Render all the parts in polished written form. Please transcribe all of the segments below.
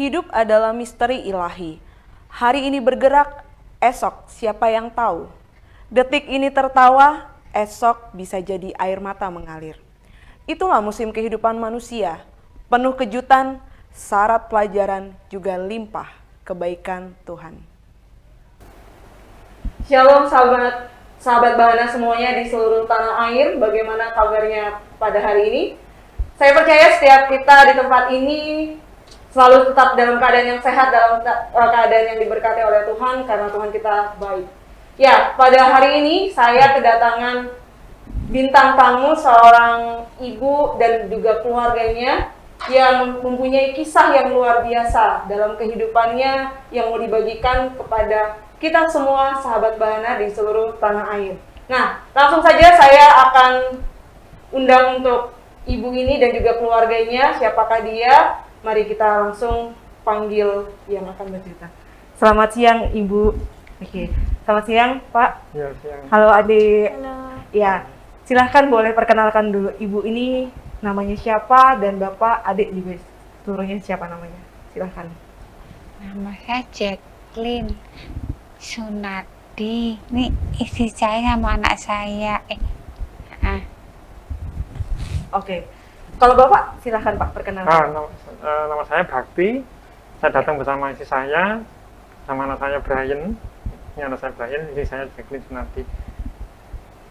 Hidup adalah misteri ilahi. Hari ini bergerak, esok siapa yang tahu? Detik ini tertawa, esok bisa jadi air mata mengalir. Itulah musim kehidupan manusia, penuh kejutan, syarat pelajaran, juga limpah kebaikan Tuhan. Shalom sahabat Bahana semuanya di seluruh tanah air, bagaimana kabarnya pada hari ini? Saya percaya setiap kita di tempat ini selalu tetap dalam keadaan yang sehat, dalam keadaan yang diberkati oleh Tuhan, karena Tuhan kita baik. Ya, pada hari ini saya kedatangan bintang tamu, seorang ibu dan juga keluarganya yang mempunyai kisah yang luar biasa dalam kehidupannya yang mau dibagikan kepada kita semua sahabat Bahana di seluruh tanah air. Nah, langsung saja saya akan undang untuk ibu ini dan juga keluarganya, siapakah dia? Mari kita langsung panggil yang akan bercerita. Selamat siang Ibu. Oke. Selamat siang Pak. Ya, siang. Halo Adik. Halo. Ya, silahkan boleh perkenalkan dulu Ibu ini namanya siapa dan Bapak, adik juga seluruhnya siapa namanya. Silahkan. Nama saya Jacqueline Sunardi. Ini istri saya sama anak saya. Oke. Kalau Bapak silahkan Pak perkenalkan. Nama saya Bakti. Saya datang bersama istri saya, sama anak saya Brian. Ini anak saya Brian, istri saya Jacqueline Sunardi.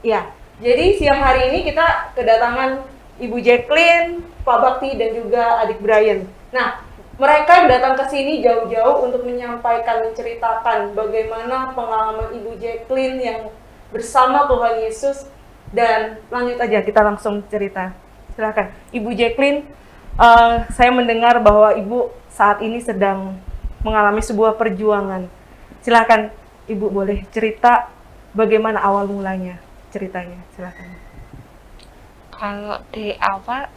Ya, jadi siang hari ini kita kedatangan Ibu Jacqueline, Pak Bakti, dan juga adik Brian. Nah, mereka datang ke sini jauh-jauh untuk menyampaikan, menceritakan bagaimana pengalaman Ibu Jacqueline yang bersama Tuhan Yesus. Dan lanjut aja, kita langsung cerita. Silakan, Ibu Jacqueline. Saya mendengar bahwa Ibu saat ini sedang mengalami sebuah perjuangan. Silakan, Ibu boleh cerita bagaimana awal mulanya ceritanya. Silakan. Kalau dari awal,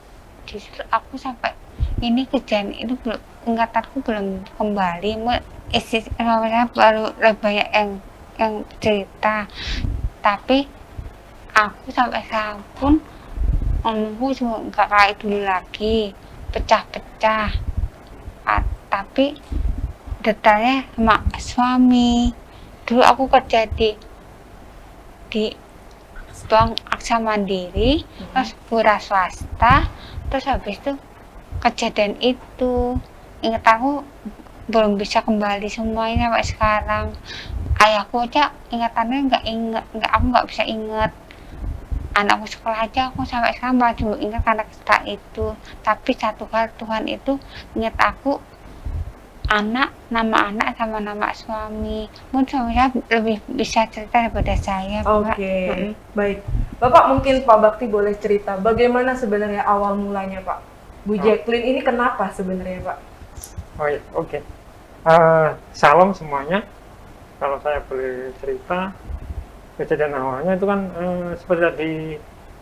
justru aku sampai ini kejadian itu belum, ingatanku belum kembali. Istri saya baru lebih banyak yang cerita. Tapi aku sampai sekarang pun omongku cuma nggak kayak dulu lagi, pecah-pecah. Tapi detailnya sama suami. Dulu aku kerja di Bank Aksa Mandiri, terus pura swasta, terus habis itu kejadian itu. Ingat aku belum bisa kembali semuanya sampai sekarang. Ayahku aja ingatannya aku nggak bisa ingat. Anakku sekolah aja aku sampai sekarang masih ingat karena cerita itu. Tapi satu hal, Tuhan itu ingat aku nama anak sama nama suami. Mungkin suaminya lebih bisa cerita daripada saya. Oke, baik. Bapak mungkin Pak Bakti boleh cerita bagaimana sebenarnya awal mulanya Pak. Bu Jacqueline ini kenapa sebenarnya Pak? Oh iya, oke. Salam semuanya. Kalau saya boleh cerita, kejadian awalnya itu kan seperti tadi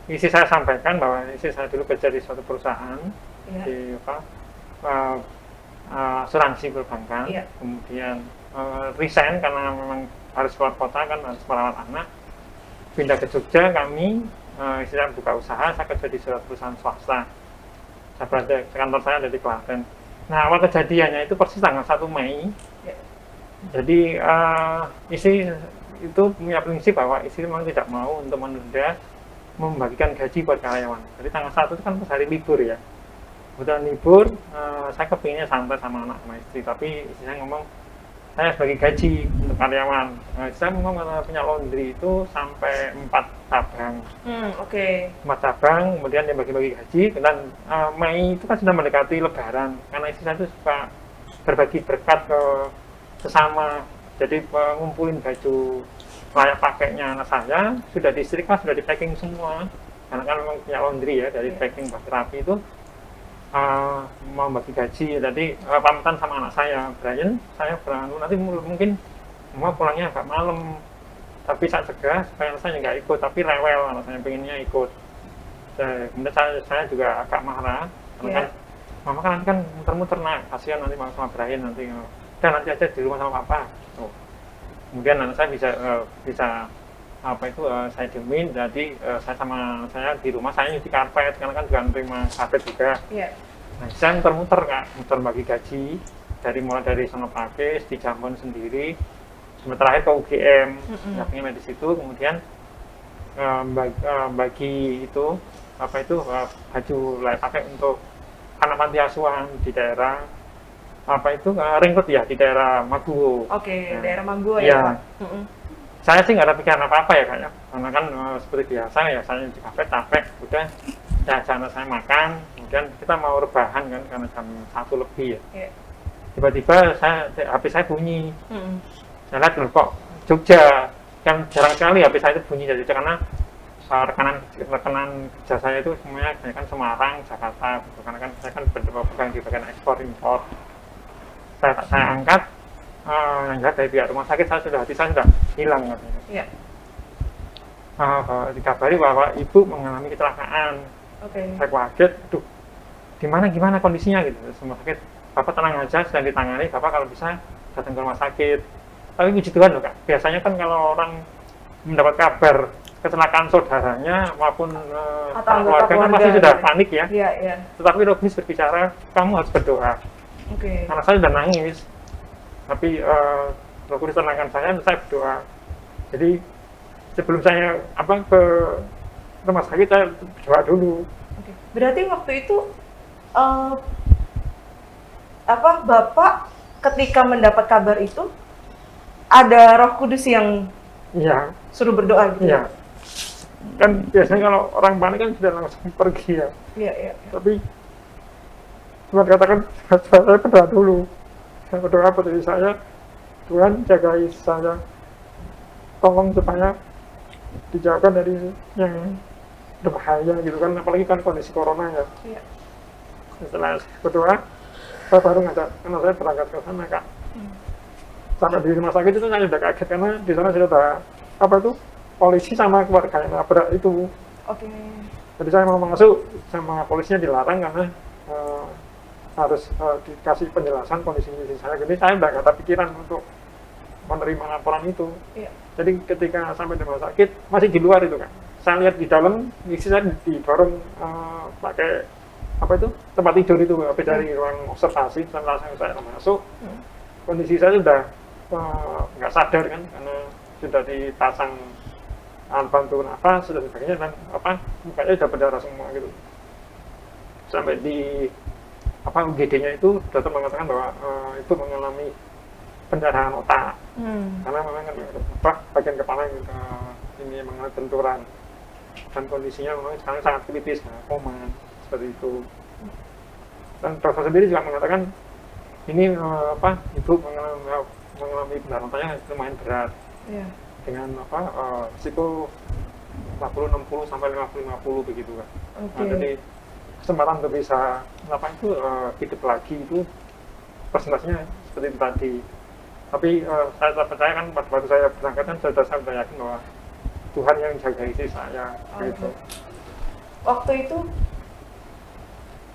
istri saya sampaikan bahwa istri saya dulu kerja di suatu perusahaan di asuransi perbankan, kemudian resign karena memang harus keluar kota kan, harus merawat anak, pindah ke Jogja. Kami istri saya buka usaha, saya kerja di suatu perusahaan swasta. Saya berada, kantor saya ada di Klaten. Nah, awal kejadiannya itu persis tanggal 1 Mei. Jadi istri itu punya prinsip bahwa istri memang tidak mau untuk menunda membagikan gaji buat karyawan. Jadi tanggal 1 itu kan hari libur ya. Kemudian libur, saya kepinginnya santai sama anak sama istri, tapi istri saya ngomong saya harus bagi gaji untuk karyawan. Saya ngomong karena punya laundry itu sampai 4 cabang. 4 cabang, kemudian dia bagi-bagi gaji. Dan Mei itu kan sudah mendekati Lebaran, karena istri saya itu suka berbagi berkat ke sesama. Jadi ngumpulin baju layak pakainya anak saya sudah disetrika, sudah di packing semua. Karena kan memang punya laundry ya, dari packing bagi rapi itu. Mau bagi gaji, jadi pamitan sama anak saya Brian, saya beranu nanti mungkin mau pulangnya agak malam, tapi saya cegah supaya anak saya nggak ikut, tapi rewel anak saya pengennya ikut. Kemudian saya juga agak marah karena kan mama kan nanti kan muter-muter, nak kasihan nanti sama Brian nanti, dan nanti aja di rumah sama papa. Kemudian anak saya bisa saya diemin, jadi saya di rumah saya nyuci karpet karena kan juga nerima karpet juga. Nah, saya muter-muter Kak, muter bagi gaji. mulai dari Sonopakis di Jambon sendiri, sementara terakhir ke UGM, yakni di situ, kemudian bagi itu baju layak pakai untuk anak panti asuhan di daerah Ringkut ya, di daerah Maguwo. Oke, Nah, daerah Maguwo iya. ya Pak. Saya sih nggak ada pikiran apa-apa ya Kak ya, karena kan seperti biasa ya, saya di kafe capek, udah ya jangan saya makan, kemudian kita mau rebahan kan karena jam 1 lebih ya. Iya. Tiba-tiba HP saya bunyi, saya lihat loh kok Jogja, kan jarang sekali HP saya itu bunyi dari Jogja, karena rekanan kerja saya itu semuanya kan Semarang, Jakarta, gitu. Karena kan saya kan berpegang di bagian ekspor impor. Saya angkat, yang jelas dari pihak rumah sakit hati saya sudah hilang katanya. Iya. Dikabari bahwa ibu mengalami kecelakaan. Oke. Saya kaget, aduh, gimana kondisinya gitu. Rumah sakit, Bapak tenang aja, sedang ditangani, Bapak kalau bisa datang ke rumah sakit. Tapi puji Tuhan loh Kak, biasanya kan kalau orang mendapat kabar kecelakaan saudaranya maupun keluarga kan pasti sudah panik ya. Iya, iya. Tetapi Robnis berbicara, kamu harus berdoa. Oke. Karena saya sudah nangis, tapi Roh Kudus tenangkan saya berdoa. Jadi sebelum saya ke rumah sakit saya berdoa dulu. Oke. Berarti waktu itu Bapak ketika mendapat kabar itu ada Roh Kudus yang Iya. suruh berdoa gitu? Iya. Kan biasanya kalau orang panik kan sudah langsung pergi ya. Iya, iya. Tapi Tuhan katakan saya berdoa dulu. Saya berdoa pada diri saya, Tuhan jagai saya, tolong supaya dijauhkan dari yang berbahaya gitu kan, apalagi kan kondisi corona ya. Iya. Setelah berdoa, saya baru ngajak, karena saya berangkat ke sana Kak. Sampai di rumah sakit itu saya sudah kaget karena di sana sudah ada polisi sama keluarga yang nabrak itu. Oke. Jadi saya mau masuk sama polisinya dilarang karena harus dikasih penjelasan kondisi saya. Jadi saya udah nggak ada pikiran untuk menerima laporan itu. Iya. Jadi ketika sampai di rumah sakit masih di luar itu Kak. Saya lihat di dalam isi saya didorong pakai tempat tidur itu habis dari ruang observasi. Setelah saya masuk, kondisi saya sudah nggak sadar kan karena sudah dipasang alat bantu nafas dan sebagainya, dan mukanya sudah berdarah semua gitu. Sampai di UGD-nya itu dokter mengatakan bahwa ibu mengalami pendarahan otak. Karena memang kan bagian kepala ini mengalami benturan dan kondisinya memang sekarang sangat kritis, koma seperti itu. Dan dokter sendiri juga mengatakan ini ibu mengalami pendarahan otaknya lumayan berat. Iya. Dengan risiko 40-60 sampai 50-50 begitu kan. Okay. Nah, jadi kesempatan untuk bisa hidup lagi itu persentasenya seperti itu tadi. Tapi saya percaya kan pada waktu saya berangkat kan saya sudah yakin bahwa Tuhan yang jaga isi saya. Gitu. Waktu itu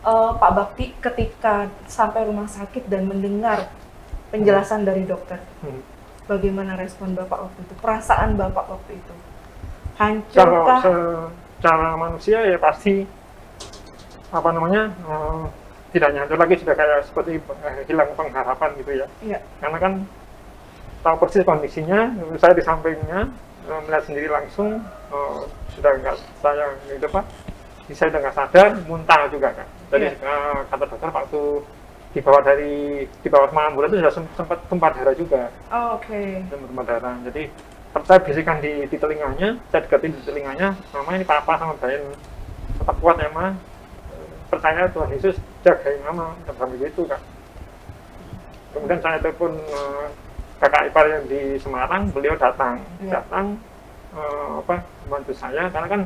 Pak Bakti ketika sampai rumah sakit dan mendengar penjelasan dari dokter, bagaimana respon Bapak waktu itu? Perasaan Bapak waktu itu? Hancurkah? Secara manusia ya pasti tidak hancur lagi, sudah kayak seperti hilang pengharapan gitu ya. Iya. Karena kan tahu persis kondisinya, saya di sampingnya melihat sendiri langsung, sudah nggak saya saya udah nggak sadar, muntah juga kan. Jadi kata dokter waktu dibawa sama ambulan itu sudah sempat tumpah darah juga. Oh, oke. Tumpah darah. Jadi saya bisikan di telinganya, saya deketin di telinganya, Mama ini papa sama Bayin tetap kuat ya Ma. Percaya Tuhan Yesus jagain Mama, sampai gitu Kak. Kemudian saya telepon kakak ipar yang di Semarang, beliau datang membantu saya, karena kan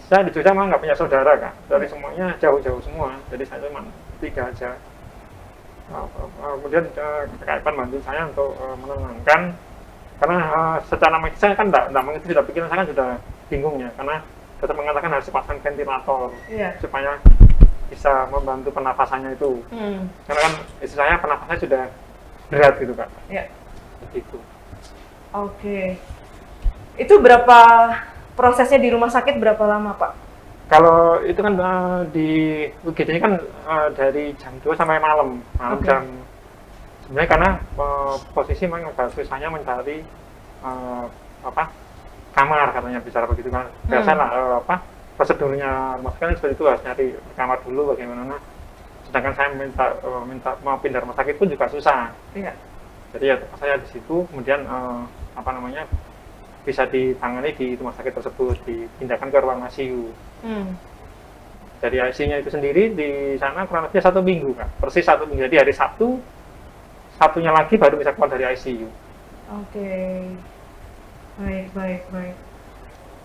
saya di Jogja memang nggak punya saudara Kak, dari semuanya jauh-jauh semua, jadi saya cuma 3 aja. Kemudian kakak ipar bantu saya untuk menenangkan, karena secara medis saya kan nggak mengerti, sudah pikiran saya kan sudah bingung ya, karena dokter mengatakan harus pasang ventilator supaya bisa membantu pernafasannya itu. Karena kan istri saya pernafasannya sudah berat gitu Kak. Iya. Begitu. Oke. Itu berapa prosesnya di rumah sakit, berapa lama Pak? Kalau itu kan di UGD-nya kan dari jam 2 sampai malam jam sebenarnya karena posisi memang agak susahnya mencari apa kamar katanya bicara begitu kan. Biasa lah apa prosedurnya rumah sakit seperti itu, harus nyari kamar dulu bagaimana. Sedangkan saya minta mau pindah rumah sakit pun juga susah. Iya. Jadi ya saya di situ kemudian apa namanya bisa ditangani di rumah sakit tersebut, dipindahkan ke ruang ICU. Dari ICU-nya itu sendiri di sana kurang lebih 1 minggu Kak, persis 1 minggu. Jadi hari Sabtu, Sabtunya lagi baru bisa keluar dari ICU. Oke. Baik.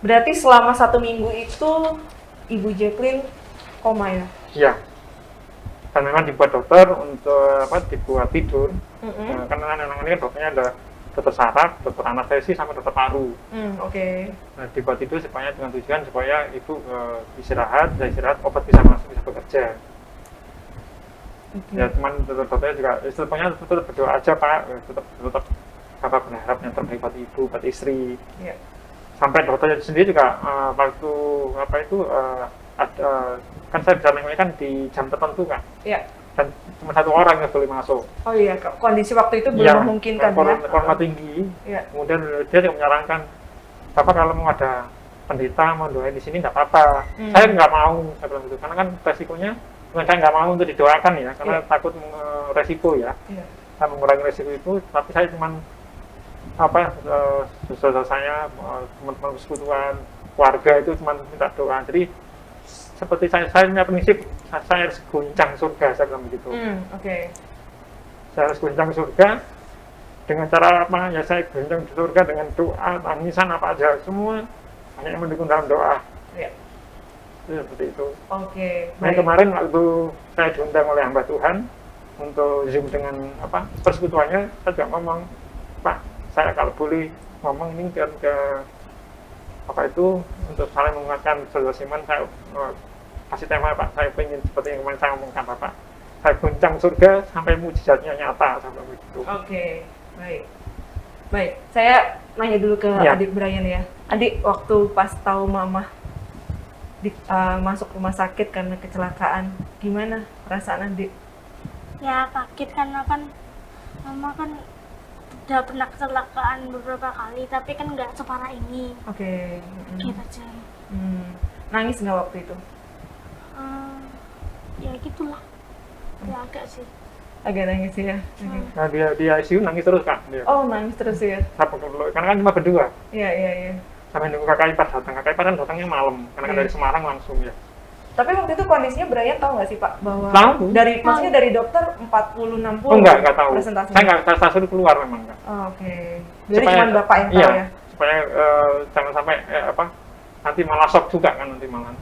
Berarti selama 1 minggu itu Ibu Jacqueline koma ya? Iya. Dan memang dibuat dokter untuk apa? Dibuat tidur. Karena anak-anak ini kan dokternya ada dokter saraf, dokter anestesi, sama dokter paru. Oke. Nah, dibuat tidur supaya dengan tujuan supaya ibu istirahat, obat bisa masuk, bisa bekerja. Okay. Ya cuman dokternya juga istilahnya tetap berdoa aja Pak, tetap Bapak berharap yang terbaik buat ibu, buat istri. Yeah. Sampai dokternya sendiri juga waktu apa itu kan saya bisa menyampaikan di jam tertentu Kak. Iya. Dan cuma 1 orang yang boleh masuk. Oh iya, kondisi waktu itu belum Ya, memungkinkan corona tinggi. Iya. Kemudian dia juga menyarankan, Bapak kalau mau ada pendeta mau doain di sini nggak apa-apa. Saya nggak mau, saya bilang gitu, karena kan resikonya, saya nggak mau untuk didoakan ya, karena takut resiko ya. Iya. Saya mengurangi resiko itu, tapi saya cuma apa saudara saya, teman-teman persekutuan, keluarga itu cuma minta doa. Jadi seperti saya punya prinsip, saya harus guncang surga, saya bilang begitu. Oke. Saya harus guncang surga dengan cara apa? Ya saya guncang surga dengan doa, tangisan apa aja, semua hanya mendukung dalam doa. Iya. Seperti itu. Oke. Nah, kemarin waktu saya diundang oleh hamba Tuhan untuk Zoom dengan apa persekutuannya, saya juga ngomong, Pak, saya kalau boleh ngomong ini ke apa itu untuk saling menguatkan saudara Siman, saya kasih tema Pak, saya ingin seperti yang kemarin saya ngomongkan Bapak, saya guncang surga sampai mujizatnya nyata sampai begitu. Oke, baik. Saya nanya dulu ke adik Brian ya. Adik, waktu pas tahu mama masuk rumah sakit karena kecelakaan, gimana perasaan adik? Ya kaget karena kan mama kan udah pernah kecelakaan beberapa kali, tapi kan nggak separah ini. Oke. Gitu aja. Nangis nggak waktu itu? Ya gitulah. Ya agak sih. Agak nangis ya. Nah dia di ICU nangis terus Kak. Dia. Oh nangis terus ya? Karena kan cuma berdua. Iya. Sampai nunggu kakak ipar datang. Kakak ipar kan datangnya malam, karena kan dari Semarang langsung ya. Tapi waktu itu kondisinya Brian tahu nggak sih Pak bahwa maksudnya dari dokter 40-60? Oh enggak tahu. Presentasinya? Saya nggak suruh keluar memang Kak. Oh, oke. Jadi cuma Bapak yang tahu ya? Supaya jangan sampai nanti malah shock juga kan nanti malah.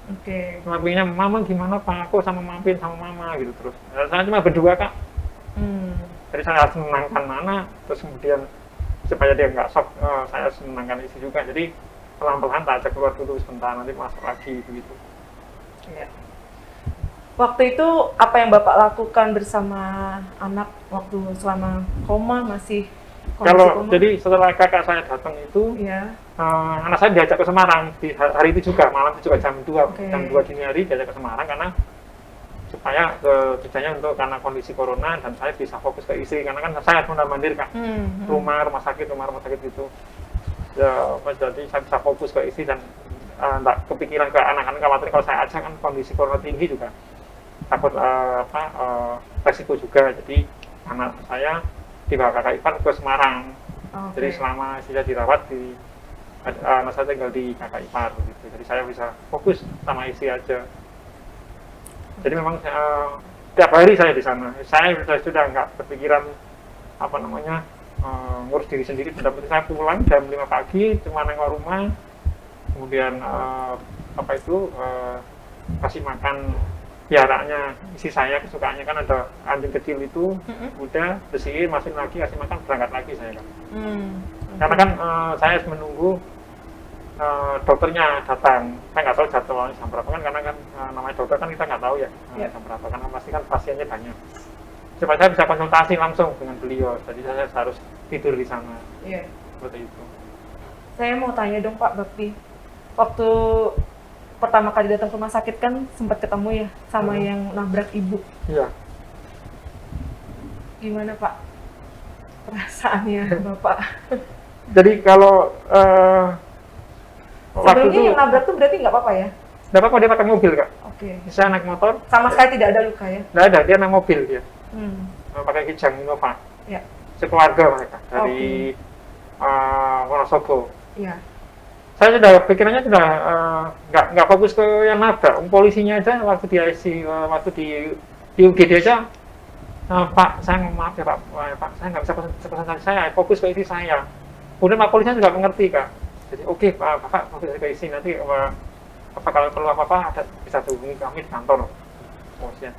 Oke. Cuma pengennya, Mama gimana Pak, aku sama Mampin sama Mama gitu terus. Saya cuma berdua Kak. Jadi saya harus menenangkan Nana, terus kemudian supaya dia nggak shock, saya harus menenangkan istri juga. Jadi pelan-pelan tak ajak keluar dulu sebentar, nanti masuk lagi begitu. Ya. Waktu itu apa yang Bapak lakukan bersama anak waktu selama koma masih kalau koma? Jadi setelah kakak saya datang itu, anak saya diajak ke Semarang di hari itu juga, malam itu juga jam 2, jam 2 dini hari diajak ke Semarang karena supaya tujuannya untuk karena kondisi corona dan saya bisa fokus ke istri karena kan saya harus mondar-mandir Kak, rumah sakit gitu. Ya, jadi saya bisa fokus ke istri dan enggak kepikiran ke anak-anak, khawatir kalau saya ajak kan kondisi corona tinggi juga takut resiko juga. Jadi anak saya dibawa kakak ipar ke Semarang. Jadi selama saya dirawat anak saya tinggal di kakak ipar gitu. Jadi saya bisa fokus sama istri aja. Jadi memang tiap hari saya di sana. Saya sudah nggak berpikiran ngurus diri sendiri. Benar-benar saya pulang jam 5 pagi cuma nengok rumah. Kemudian kasih makan piaraannya isi saya, kesukaannya kan ada anjing kecil itu, udah bersihin, masukin lagi, kasih makan, berangkat lagi saya kan. Karena kan saya harus menunggu dokternya datang. Saya nggak tahu jadwalnya jam berapa kan, karena kan namanya dokter kan kita nggak tahu ya jam berapa, karena pasti kan pasiennya banyak. Supaya saya bisa konsultasi langsung dengan beliau, jadi saya harus tidur di sana. Iya. Seperti itu. Saya mau tanya dong Pak Bakti, waktu pertama kali datang ke rumah sakit kan sempat ketemu ya sama yang nabrak ibu. Iya. gimana Pak perasaannya Bapak? Jadi kalau waktu Sebelumnya itu yang nabrak tuh berarti nggak apa-apa ya? nggak apa-apa, dia pakai mobil Kak. Oke. Saya naik motor, Sama sekali tidak ada luka ya? nggak ada, dia naik mobil dia. Hmm. Pakai Kijang Innova. Ya. Sekeluarga mereka dari Wonosobo. Iya. Saya sudah pikirannya sudah nggak fokus ke yang nabrak. Polisinya aja waktu di IC, waktu di UGD aja, Pak, saya maaf ya Pak, saya nggak bisa pesan saya, fokus ke istri saya. Kemudian Pak polisinya juga mengerti Kak. Jadi oke Pak, Bapak fokus ke istri, nanti apa kalau perlu apa-apa ada bisa hubungi kami di kantor. Polisinya.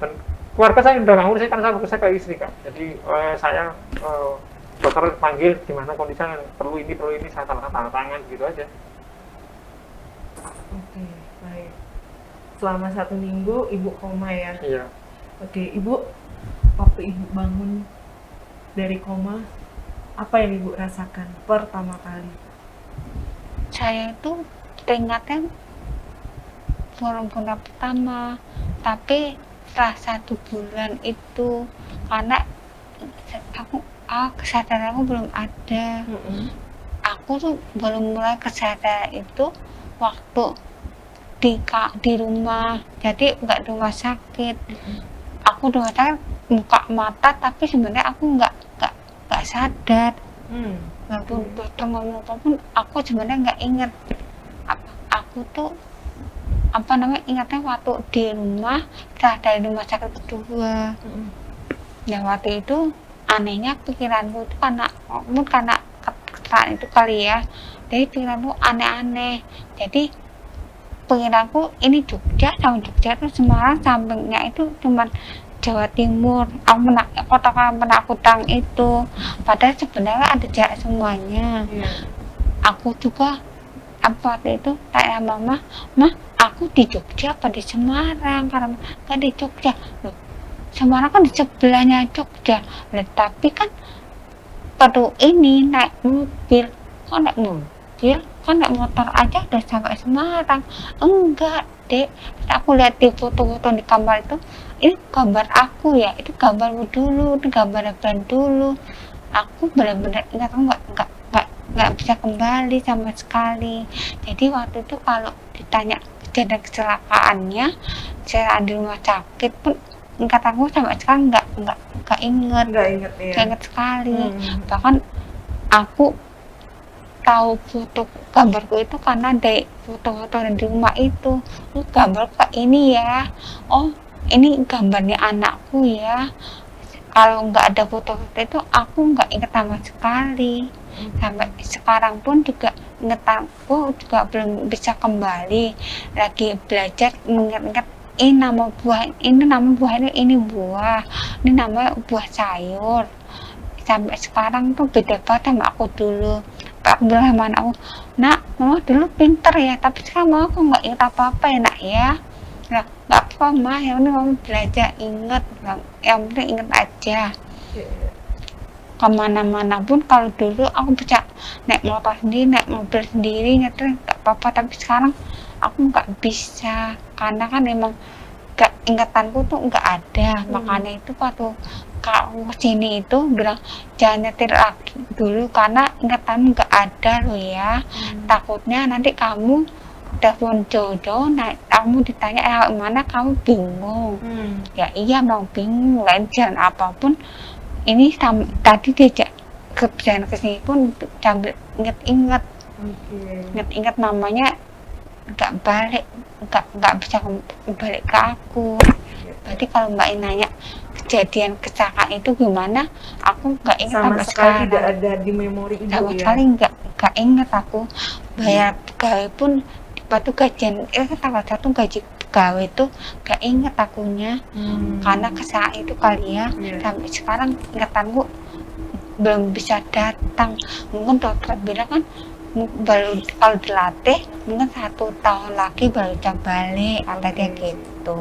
Dan keluarga saya udah nggak ngurus, karena saya fokus ke istri Kak. Jadi saya dokter panggil gimana kondisinya, perlu ini saya tanda tangan gitu aja. Oke, baik. Selama 1 minggu Ibu koma ya? Iya. Oke, Ibu, waktu Ibu bangun dari koma, apa yang Ibu rasakan pertama kali? Saya itu teringatnya corona pertama, tapi setelah 1 bulan itu karena kesadaran aku belum ada. Aku tuh baru mulai kesadaran itu waktu di rumah, jadi nggak di rumah sakit. Aku di rumah sakit buka mata, tapi sebenarnya aku nggak sadar. Waktu dokter ngomong apapun, aku sebenarnya nggak inget. Aku tuh ingatnya waktu di rumah, setelah dari rumah sakit kedua. Nah waktu itu anehnya pikiranku itu karena kesalahan itu kali ya, jadi pikiranku aneh-aneh. Jadi pikiranku ini Jogja sama Jogja itu Semarang, sampingnya itu cuman Jawa Timur. Aku kota penakutang itu, padahal sebenarnya ada jarak semuanya. Aku juga waktu itu tanya mama, aku di Jogja apa di Semarang? Karena kan di Jogja. Loh, Semarang kan di sebelahnya Jogja. Nah, tapi kan perlu ini naik mobil. Kok naik mobil? Kan naik motor aja udah sampai Semarang. Enggak, Dek. Aku lihat di foto-foto di kamar itu, ini gambar aku ya, itu gambarmu dulu, itu gambar bulan dulu. Aku benar-benar ingat, aku nggak bisa kembali sama sekali. Jadi waktu itu kalau ditanya kejadian kecelakaannya, saya di rumah sakit pun ingat aku sampai sekarang nggak inget sekali. Bahkan aku tahu foto gambarku itu karena dari foto-foto di rumah itu gambar kayak ini ya, oh ini gambarnya anakku ya. Kalau nggak ada foto-foto itu aku nggak inget sama sekali. Sampai sekarang pun juga ingetanku juga belum bisa kembali, lagi belajar mengingat ini nama buah ini buah, ini namanya buah sayur. Sampai sekarang tuh beda banget sama aku dulu. Aku bilang sama anakku, nak, mama dulu pinter ya, tapi sekarang mama aku nggak ingat apa-apa ya nak ya. Nah, nggak apa mah, yang penting mama belajar inget, yang penting inget aja. Kemana-mana pun kalau dulu aku bisa naik motor sendiri, naik mobil sendiri, nyetir nggak apa-apa, tapi sekarang aku nggak bisa karena kan emang ingatanku tuh nggak ada. Makanya itu waktu kalau kesini itu bilang jangan nyetir lagi dulu karena ingatanmu nggak ada loh ya. Takutnya nanti kamu telepon jauh-jauh, kamu ditanya mana kamu bingung. Ya iya mau bingung, lain jalan apapun. Ini tadi diajak ke jalan kesini pun sambil inget-inget, inget-inget namanya nggak bisa balik ke aku. Berarti kalau Mbak nanya kejadian kecelakaan itu gimana, aku nggak ingat sama sekali. Tidak ada di memori Ibu sama ya? sekali nggak ingat aku. Bayar pegawai pun waktu gajian tanggal 1 gaji pegawai itu nggak ingat akunya. Karena kesalahan itu kali ya. Sampai sekarang ingatanku belum bisa datang. Mungkin dokter bilang kan baru kalau dilatih mungkin 1 tahun lagi baru bisa balik, katanya gitu.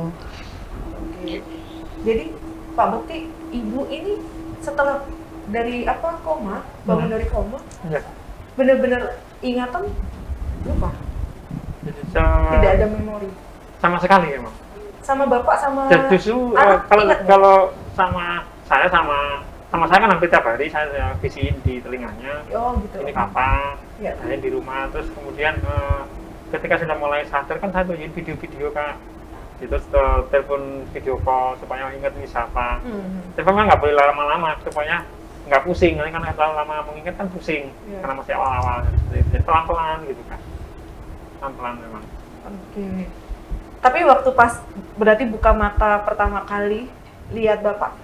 Jadi Pak Bekti, Ibu ini setelah dari koma, bangun dari koma, benar-benar ingatan lupa, tidak ada memori sama sekali emang. sama Bapak sama Justru anak kalau sama saya sama saya kan hampir tiap hari saya visiin di telinganya. Oh gitu. Ini kapan? Ya. Saya di rumah, terus kemudian ketika sudah mulai sadar kan saya tunjukin video-video Kak. Gitu, telepon video call supaya ingat ini siapa. Telepon kan nggak boleh lama-lama supaya nggak pusing, nanti kan terlalu lama mengingat kan pusing karena masih awal-awal. Jadi pelan-pelan gitu Kak. Pelan-pelan memang. Oke. Tapi waktu pas berarti buka mata pertama kali lihat Bapak.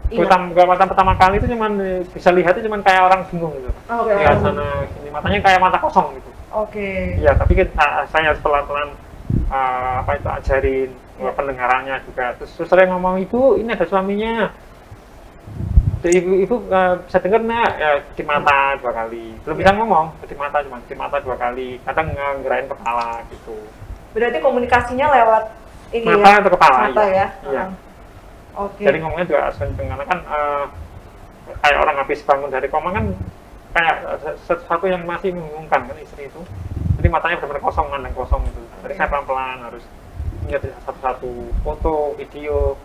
Buka mata pertama kali itu cuman bisa lihat itu cuman kayak orang bingung gitu. Oke. Lihat sana sini matanya kayak mata kosong gitu. Oke. Iya, tapi kan saya harus pelan-pelan ajarin pendengarannya juga. Terus sering ngomong, ibu ini ada suaminya. Ibu bisa dengar nggak? Ya, di mata 2 kali. Belum bisa ngomong, di mata cuma di mata 2 kali. Kadang ngerain kepala gitu. Berarti komunikasinya lewat ini Mata ya? atau kepala? Mata ya. Iya. Oke. Jadi ngomongnya juga harus kenceng karena kan kayak orang habis bangun dari koma kan kayak sesuatu yang masih membingungkan kan istri itu. Jadi matanya benar-benar kosong, mandang kosong gitu. Jadi saya pelan-pelan harus ingat satu-satu foto, video,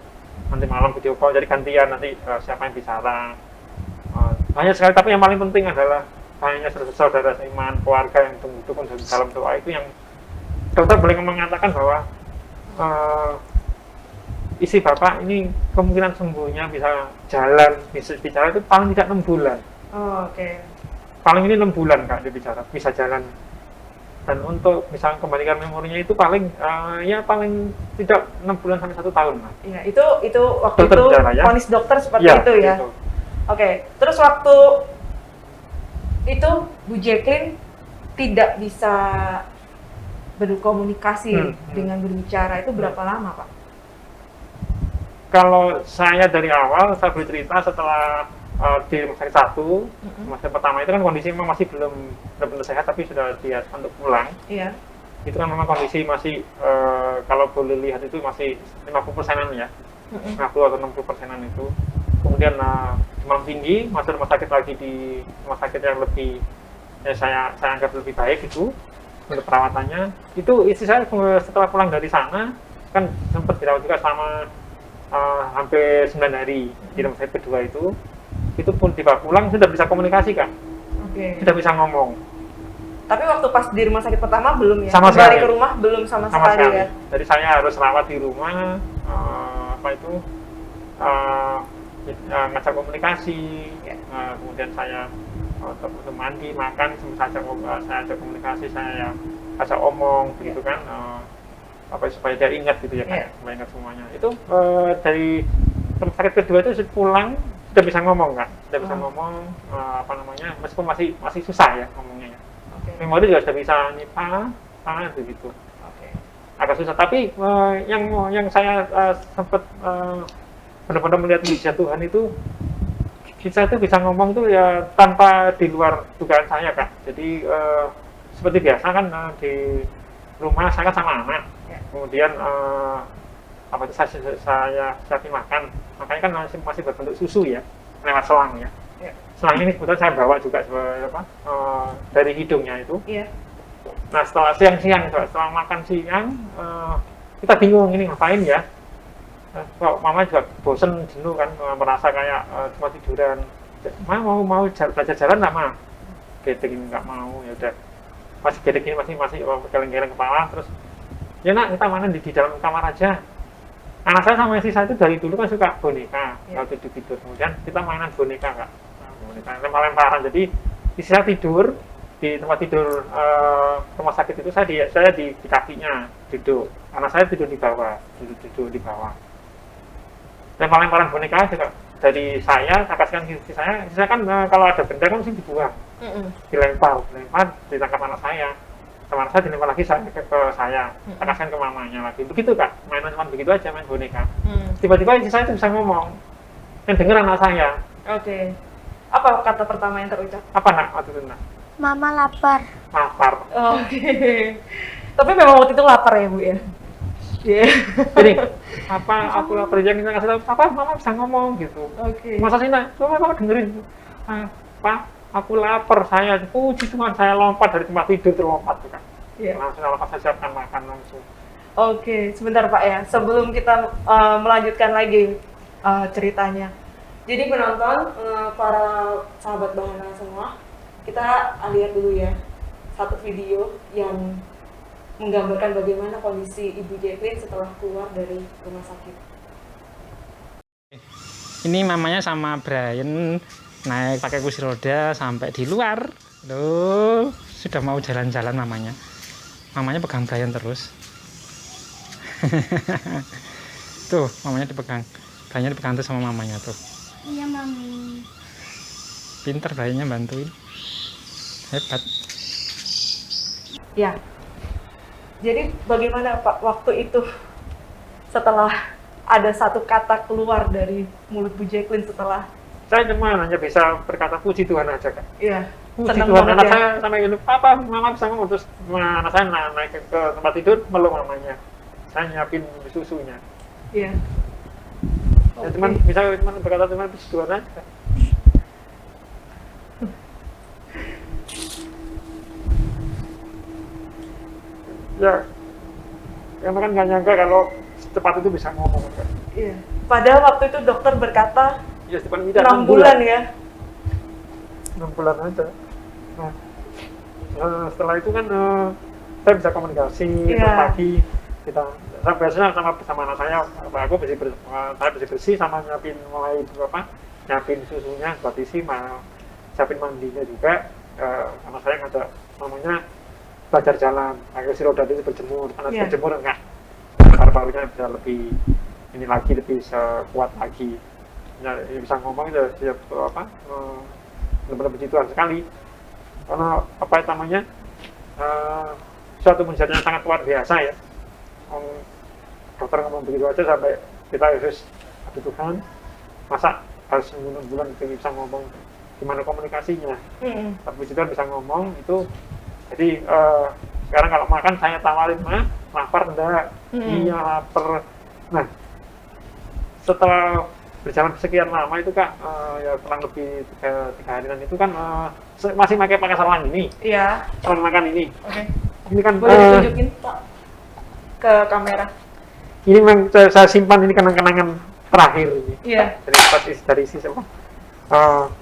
nanti malam video call, jadi gantian nanti siapa yang bicara. Banyak sekali, tapi yang paling penting adalah banyaknya saudara seiman, keluarga yang dukung dalam doa itu yang dokter boleh mengatakan bahwa isi Bapak ini kemungkinan sembuhnya bisa jalan, bisa bicara itu paling tidak 6 bulan. Oh, oke. Paling ini 6 bulan Kak dia bicara, bisa jalan. Dan untuk misalnya kembalikan memorinya itu paling ya paling tidak 6 bulan sampai 1 tahun Mas. Iya, itu waktu Dokter itu bicara, ya? vonis dokter seperti Ya, itu ya. gitu. Oke, terus waktu itu Bu Jacqueline tidak bisa berkomunikasi dengan berbicara itu berapa lama Pak? Kalau saya dari awal saya bercerita setelah di rumah sakit 1, rumah sakit pertama itu kan kondisi memang masih belum benar-benar sehat tapi sudah diet untuk pulang. Iya. Itu kan memang kondisi masih kalau boleh lihat itu masih 50%-an ya. 50 atau 60%-an itu. Kemudian demam tinggi, masuk rumah sakit lagi di rumah sakit yang lebih saya anggap lebih baik itu untuk perawatannya. Itu istri saya setelah pulang dari sana kan sempat dirawat juga selama hampir 9 hari di rumah sakit kedua itu pun tiba pulang sudah bisa komunikasi Kak. Oke. Sudah bisa ngomong. Tapi waktu pas di rumah sakit pertama belum ya? Sama Kembali sekali. ke rumah belum sama sekali ya? Jadi saya harus rawat di rumah, ngajak komunikasi, kemudian saya untuk mandi, makan, saya ajak komunikasi, saya ajak omong, begitu kan, supaya dia ingat gitu ya, kayak supaya ingat semuanya. Itu dari rumah sakit kedua itu pulang sudah bisa ngomong kan, sudah bisa ngomong, meskipun masih susah ya ngomongnya ya. Memori juga sudah bisa nyipa, begitu. Agak susah, tapi yang saya sempat benar-benar melihat mujizat Tuhan itu kita itu bisa ngomong tuh ya tanpa di luar dugaan saya Kak. Jadi seperti biasa kan di rumah saya kan sama anak, kemudian saya makan, makanya kan masih berbentuk susu ya lewat selang ya. Selang ini kebetulan saya bawa juga dari hidungnya itu. Nah setelah siang-siang, setelah makan siang, kita bingung ini ngapain ya. Kok mama juga bosen, jenuh kan, merasa kayak cuma tiduran. Mau belajar jalan nggak Ma? Gedek ini nggak mau, ya udah. Masih gedek ini masih geleng-geleng kepala, terus ya nak kita mana di dalam kamar aja. Anak saya sama istri saya itu dari dulu kan suka boneka, kalau tidur. Kemudian kita mainan boneka Kak. Boneka lempar-lemparan. Jadi istri saya tidur di tempat tidur rumah sakit itu, saya di kakinya duduk, anak saya tidur di bawah, duduk di bawah. Lempar-lemparan boneka juga dari saya kasihkan ke istri saya kan kalau ada benda kan mesti dibuang, dilempar, ditangkap anak saya, sama anak saya dilempar lagi ke saya kasihkan ke mamanya lagi, begitu Kak, mainan cuma begitu aja, main boneka. Tiba-tiba istri saya itu bisa ngomong, yang denger anak saya. Oke. Apa kata pertama yang terucap? Apa nak waktu itu nak? Mama lapar. Lapar. Oke. Tapi memang waktu itu lapar ya Bu ya? Iya. Jadi aku lapar, yang kita kasih tahu apa mama bisa ngomong gitu. Oke. Masa sih nak, coba mama dengerin. Pak, aku lapar, saya puji Tuhan, saya lompat dari tempat tidur, terlompat tuh kan. Langsung lompat, saya siapkan makan langsung. Oke, sebentar Pak ya, sebelum kita melanjutkan lagi ceritanya. Jadi penonton, para sahabat Bahana semua, kita lihat dulu ya satu video yang menggambarkan bagaimana kondisi Ibu Jacqueline setelah keluar dari rumah sakit. Ini mamanya sama Brian naik pakai kursi roda sampai di luar. Loh, sudah mau jalan-jalan mamanya. Mamanya pegang Brian terus. Tuh, mamanya dipegang. Briannya dipegang terus sama mamanya tuh. Iya, Mami. Pinter Briannya bantuin. Hebat. Ya. Jadi bagaimana Pak waktu itu setelah ada satu kata keluar dari mulut Bu Jacqueline setelah Saya cuma hanya bisa berkata puji Tuhan aja Kak. iya Puji senang Tuhan, banget anak ya. saya sampai gini, papa mama bisa ngomong, terus anak saya naik ke tempat tidur meluk mamanya. Saya nyiapin susunya. Iya. Ya cuman bisa cuman berkata cuma puji Tuhan aja. Ya, karena kan nggak nyangka kalau secepat itu bisa ngomong kan. Iya. Padahal waktu itu dokter berkata Ya secepat ini 6 bulan ya. 6 bulan aja. Nah, setelah itu kan saya bisa komunikasi Iya. pagi kita. Saya biasanya sama anak saya, aku saya bersih sama nyiapin mulai nyiapin susunya, buat isi, siapin mandinya juga. Anak saya ngajak mamanya belajar jalan, pakai kursi roda itu berjemur, karena Iya. berjemur enggak paru-parunya bisa lebih ini lagi, lebih kuat lagi. Ya, bisa ngomong itu dia benar-benar puji Tuhan sekali, karena apa namanya suatu mujizat yang sangat luar biasa ya. Dokter ngomong begitu aja sampai kita Yesus, aduh Tuhan, masa harus bulan bisa ngomong, gimana komunikasinya. Tapi puji Tuhan bisa ngomong itu. Jadi sekarang kalau makan saya tawarin, lapar enggak? Iya lapar. Nah, setelah berjalan sekian lama itu Kak, ya kurang lebih 3 harian itu kan masih pakai selang ini, Iya. selang makan ini. Oke. Ini kan Boleh ditunjukin Pak ke kamera. ini memang saya simpan, ini kenang-kenangan terakhir ini. Iya. Dari sisi apa?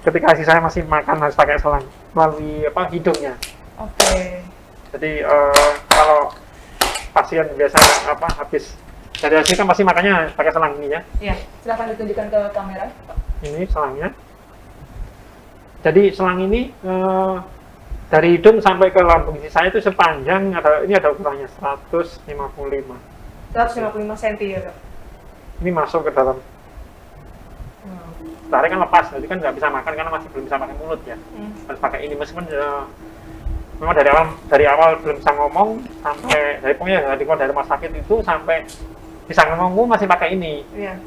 Ketika istri saya masih makan harus pakai selang melalui hidungnya. Oke. Jadi kalau pasien biasa habis dari hasil kan pasti makannya pakai selang ini ya. Iya. Silahkan ditunjukkan ke kamera. Ini selangnya. Jadi selang ini dari hidung sampai ke lambung isi saya itu sepanjang ini ada ukurannya 155. 155 cm ya Kak. Ini masuk ke dalam. Tarik kan lepas, jadi kan nggak bisa makan karena masih belum bisa pakai mulut ya. Harus pakai ini, meskipun memang dari awal belum bisa ngomong, sampai dari pokoknya dari rumah sakit itu sampai bisa ngomong masih pakai ini. Iya.